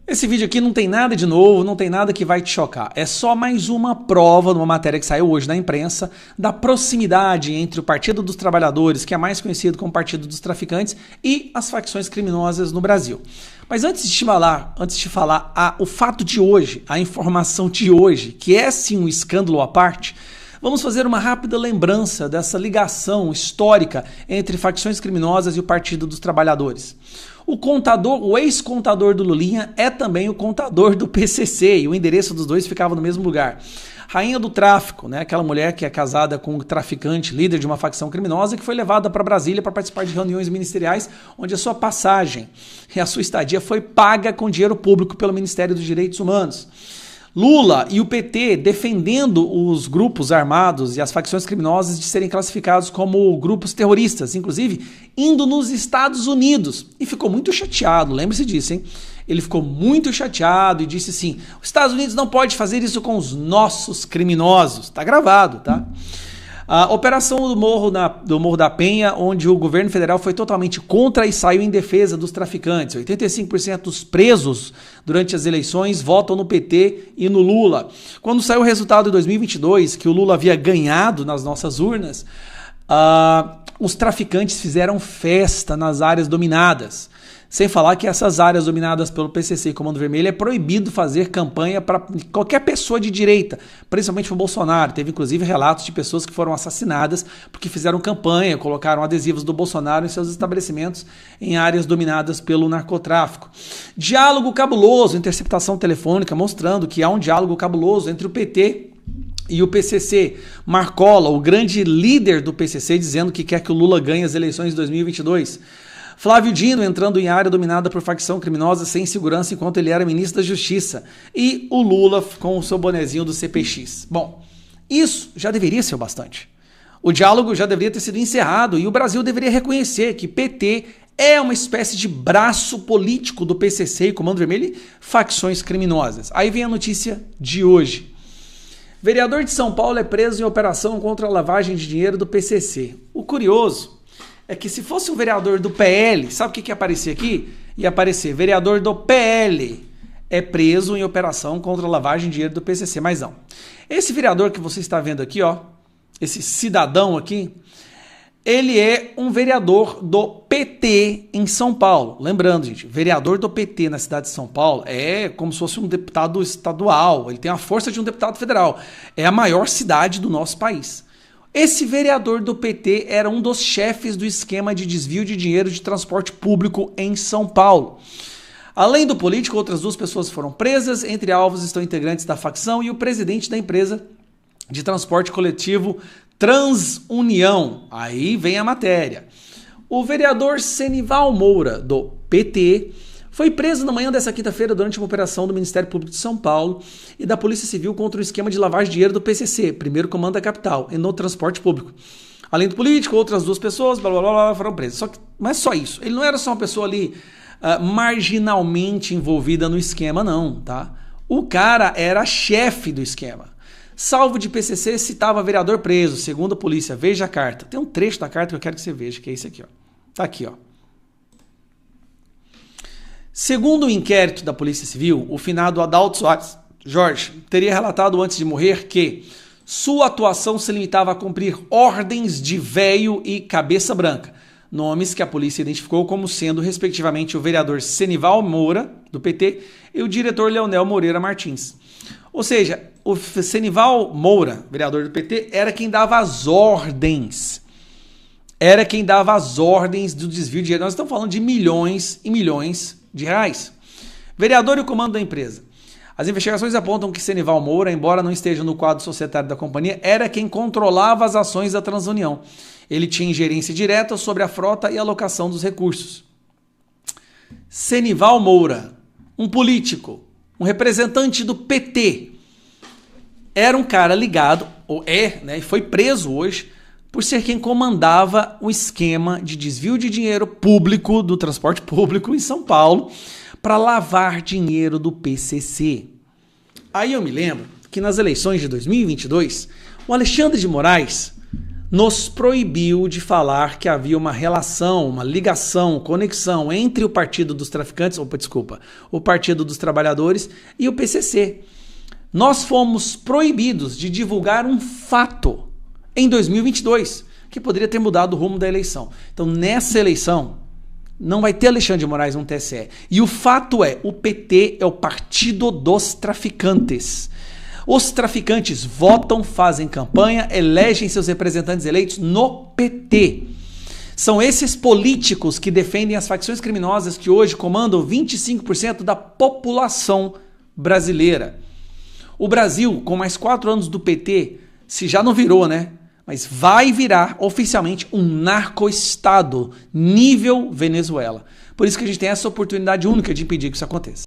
Esse vídeo aqui não tem nada de novo, não tem nada que vai te chocar. É só mais uma prova de uma matéria que saiu hoje na imprensa da proximidade entre o Partido dos Trabalhadores, que é mais conhecido como Partido dos Traficantes, e as facções criminosas no Brasil. Mas antes de falar o fato de hoje, a informação de hoje, que é sim um escândalo à parte, vamos fazer uma rápida lembrança dessa ligação histórica entre facções criminosas e o Partido dos Trabalhadores. O ex-contador do Lulinha é também o contador do PCC e o endereço dos dois ficava no mesmo lugar. Rainha do tráfico, né? Aquela mulher que é casada com um traficante, líder de uma facção criminosa, que foi levada para Brasília para participar de reuniões ministeriais, onde a sua passagem e a sua estadia foi paga com dinheiro público pelo Ministério dos Direitos Humanos. Lula e o PT defendendo os grupos armados e as facções criminosas de serem classificados como grupos terroristas, inclusive indo nos Estados Unidos. E ficou muito chateado, lembre-se disso, hein? Ele ficou muito chateado e disse assim, os Estados Unidos não pode fazer isso com os nossos criminosos. Tá gravado, tá? A operação do Morro da Penha, onde o governo federal foi totalmente contra e saiu em defesa dos traficantes. 85% dos presos durante as eleições votam no PT e no Lula. Quando saiu o resultado de 2022, que o Lula havia ganhado nas nossas urnas, os traficantes fizeram festa nas áreas dominadas. Sem falar que essas áreas dominadas pelo PCC e Comando Vermelho é proibido fazer campanha para qualquer pessoa de direita, principalmente para o Bolsonaro. Teve inclusive relatos de pessoas que foram assassinadas porque fizeram campanha, colocaram adesivos do Bolsonaro em seus estabelecimentos em áreas dominadas pelo narcotráfico. Diálogo cabuloso, interceptação telefônica mostrando que há um diálogo cabuloso entre o PT e o PCC. Marcola, o grande líder do PCC, dizendo que quer que o Lula ganhe as eleições de 2022. Flávio Dino entrando em área dominada por facção criminosa sem segurança enquanto ele era ministro da Justiça. E o Lula com o seu bonezinho do CPX. Bom, isso já deveria ser o bastante. O diálogo já deveria ter sido encerrado e o Brasil deveria reconhecer que PT é uma espécie de braço político do PCC e Comando Vermelho e facções criminosas. Aí vem a notícia de hoje. Vereador de São Paulo é preso em operação contra a lavagem de dinheiro do PCC. O curioso é que se fosse um vereador do PL, sabe o que ia aparecer aqui? Ia aparecer, vereador do PL é preso em operação contra a lavagem de dinheiro do PCC, mas não. Esse vereador que você está vendo aqui, ó, esse cidadão aqui, ele é um vereador do PT em São Paulo. Lembrando, gente, vereador do PT na cidade de São Paulo é como se fosse um deputado estadual, ele tem a força de um deputado federal. É a maior cidade do nosso país. Esse vereador do PT era um dos chefes do esquema de desvio de dinheiro de transporte público em São Paulo. Além do político, outras duas pessoas foram presas. Entre alvos estão integrantes da facção e o presidente da empresa de transporte coletivo Transunião. Aí vem a matéria. O vereador Senival Moura, do PT, foi preso na manhã dessa quinta-feira durante uma operação do Ministério Público de São Paulo e da Polícia Civil contra o esquema de lavagem de dinheiro do PCC, primeiro comando da capital, e no transporte público. Além do político, outras duas pessoas, blá, blá, blá, blá, foram presas. Mas só isso. Ele não era só uma pessoa ali marginalmente envolvida no esquema, não, tá? O cara era chefe do esquema. Salvo de PCC citava vereador preso, segundo a polícia. Veja a carta. Tem um trecho da carta que eu quero que você veja, que é esse aqui, ó. Tá aqui, ó. Segundo o inquérito da Polícia Civil, o finado Adalto Soares Jorge teria relatado antes de morrer que sua atuação se limitava a cumprir ordens de véio e cabeça branca, nomes que a polícia identificou como sendo, respectivamente, o vereador Senival Moura, do PT, e o diretor Leonel Moreira Martins. Ou seja, o Senival Moura, vereador do PT, era quem dava as ordens. Era quem dava as ordens do desvio de dinheiro. Nós estamos falando de milhões e milhões de reais. Vereador e o comando da empresa. As investigações apontam que Senival Moura, embora não esteja no quadro societário da companhia, era quem controlava as ações da Transunião. Ele tinha ingerência direta sobre a frota e alocação dos recursos. Senival Moura, um político, um representante do PT, era um cara ligado, ou né, e foi preso hoje, por ser quem comandava o esquema de desvio de dinheiro público do transporte público em São Paulo para lavar dinheiro do PCC. Aí eu me lembro que nas eleições de 2022, o Alexandre de Moraes nos proibiu de falar que havia uma relação, uma ligação, conexão entre o Partido dos Traficantes, o Partido dos Trabalhadores e o PCC. Nós fomos proibidos de divulgar um fato em 2022, que poderia ter mudado o rumo da eleição. Então, nessa eleição, não vai ter Alexandre de Moraes no TSE. E o fato é, o PT é o Partido dos Traficantes. Os traficantes votam, fazem campanha, elegem seus representantes eleitos no PT. São esses políticos que defendem as facções criminosas que hoje comandam 25% da população brasileira. O Brasil, com mais 4 anos do PT, se já não virou, né? Mas vai virar oficialmente um narco-estado nível Venezuela. Por isso que a gente tem essa oportunidade única de impedir que isso aconteça.